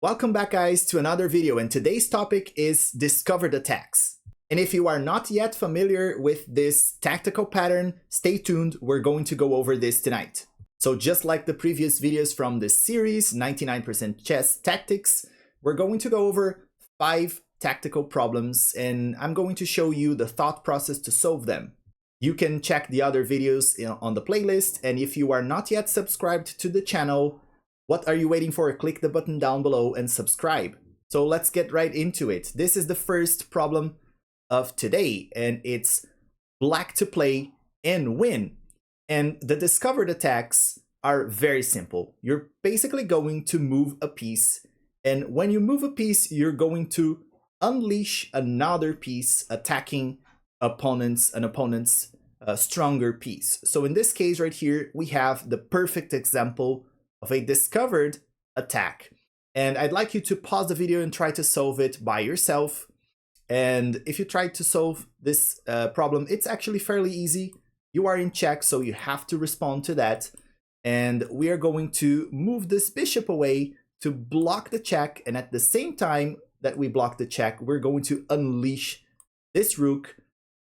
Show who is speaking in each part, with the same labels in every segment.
Speaker 1: Welcome back guys to another video, and today's topic is discovered attacks. And if you are not yet familiar with this tactical pattern, stay tuned, we're going to go over this tonight. So just like the previous videos from this series, 99% Chess Tactics, we're going to go over 5 tactical problems and I'm going to show you the thought process to solve them. You can check the other videos on the playlist, and if you are not yet subscribed to the channel, what are you waiting for? Click the button down below and subscribe. So let's get right into it. This is the first problem of today, and it's black to play and win. And the discovered attacks are very simple. You're basically going to move a piece, and when you move a piece, you're going to unleash another piece attacking an opponent's stronger piece. So in this case right here, we have the perfect example of a discovered attack. And I'd like you to pause the video and try to solve it by yourself. And if you try to solve this problem, it's actually fairly easy. You are in check, so you have to respond to that. And we are going to move this bishop away to block the check. And at the same time that we block the check, we're going to unleash this rook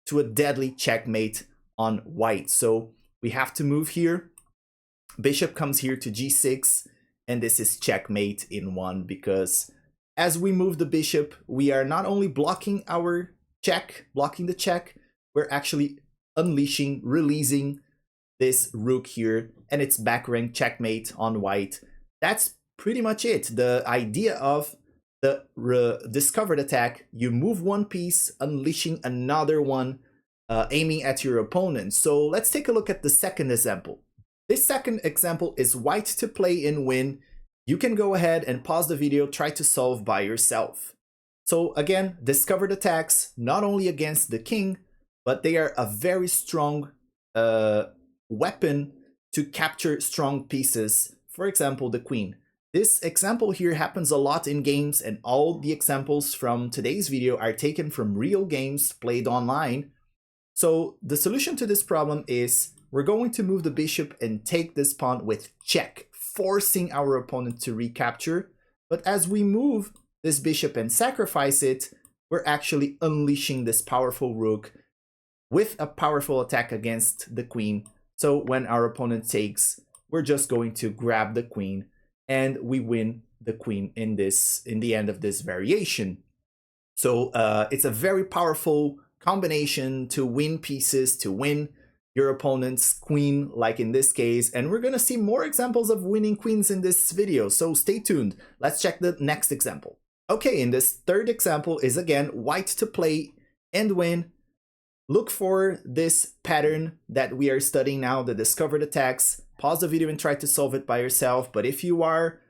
Speaker 1: to a deadly checkmate on white. So we have to move here. Bishop comes here to g6, and this is checkmate in 1, because as we move the bishop, we are not only blocking our check, blocking the check, we're actually releasing this rook here, and it's back rank checkmate on white. That's pretty much it. The idea of the discovered attack, you move one piece, unleashing another one, aiming at your opponent. So let's take a look at the second example. This second example is white to play and win. You can go ahead and pause the video, try to solve by yourself. So again, discovered attacks, not only against the king, but they are a very strong weapon to capture strong pieces. For example, the queen. This example here happens a lot in games, and all the examples from today's video are taken from real games played online. So the solution to this problem is we're going to move the bishop and take this pawn with check, forcing our opponent to recapture. But as we move this bishop and sacrifice it, we're actually unleashing this powerful rook with a powerful attack against the queen. So when our opponent takes, we're just going to grab the queen and we win the queen in the end of this variation. So it's a very powerful combination to win pieces, to win your opponent's queen, like in this case, and we're gonna see more examples of winning queens in this video, so stay tuned. Let's check the next example. Okay, in this third example is again white to play and win. Look for this pattern that we are studying now, the discovered attacks. Pause the video and try to solve it by yourself, but if you are,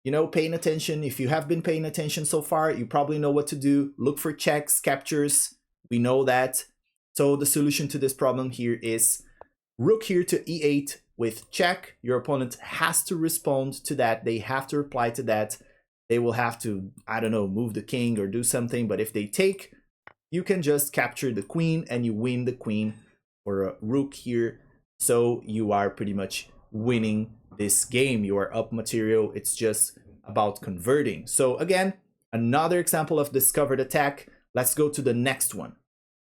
Speaker 1: paying attention, if you have been paying attention so far, you probably know what to do. Look for checks, captures, we know that. So the solution to this problem here is rook here to e8 with check. Your opponent has to respond to that. They have to reply to that. They will have to, I don't know, move the king or do something. But if they take, you can just capture the queen and you win the queen or a rook here. So you are pretty much winning this game. You are up material. It's just about converting. So again, another example of discovered attack. Let's go to the next one.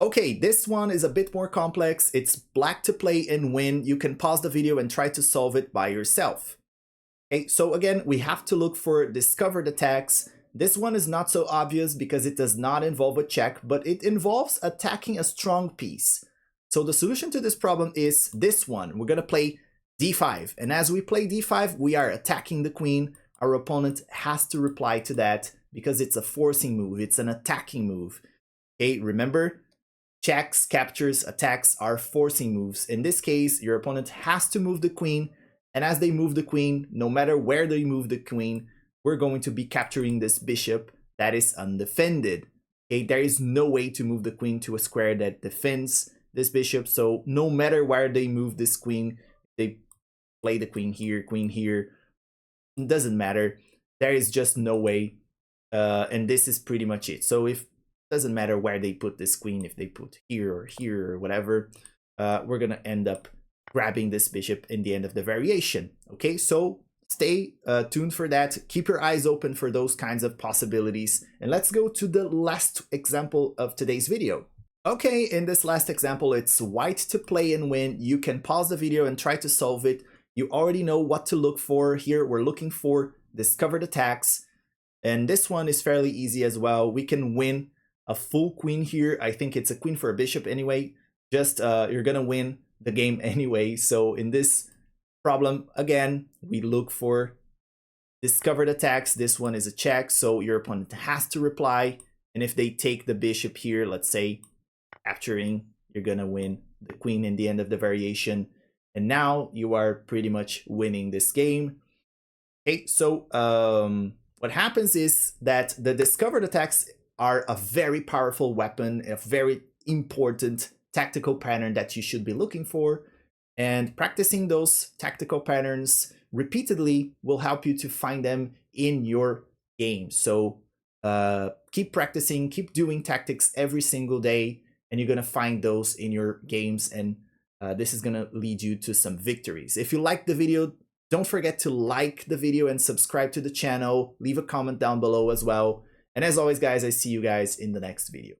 Speaker 1: Okay, this one is a bit more complex. It's black to play and win. You can pause the video and try to solve it by yourself. Okay, so again, we have to look for discovered attacks. This one is not so obvious because it does not involve a check, but it involves attacking a strong piece. So the solution to this problem is this one. We're gonna play d5, and as we play d5, we are attacking the queen. Our opponent has to reply to that because it's a forcing move. It's an attacking move. Okay, remember? Checks, captures, attacks are forcing moves. In this case, your opponent has to move the queen, and as they move the queen, no matter where they move the queen, we're going to be capturing this bishop that is undefended. Okay, there is no way to move the queen to a square that defends this bishop, so no matter where they move this queen, they play the queen here, it doesn't matter. There is just no way, and this is pretty much it. So if doesn't matter where they put this queen, if they put here or whatever, we're gonna end up grabbing this bishop in the end of the variation. Okay, so stay tuned for that. Keep your eyes open for those kinds of possibilities. And let's go to the last example of today's video. Okay, in this last example, it's white to play and win. You can pause the video and try to solve it. You already know what to look for. Here, we're looking for discovered attacks. And this one is fairly easy as well. We can win a full queen here. I think it's a queen for a bishop anyway. Just you're gonna win the game anyway. So in this problem, again, we look for discovered attacks. This one is a check, so your opponent has to reply. And if they take the bishop here, let's say capturing, you're gonna win the queen in the end of the variation. And now you are pretty much winning this game. Okay, so what happens is that the discovered attacks are a very powerful weapon, a very important tactical pattern that you should be looking for. And practicing those tactical patterns repeatedly will help you to find them in your game. So keep practicing, keep doing tactics every single day, and you're gonna find those in your games, and this is gonna lead you to some victories. If you liked the video, don't forget to like the video and subscribe to the channel. Leave a comment down below as well. And as always, guys, I see you guys in the next video.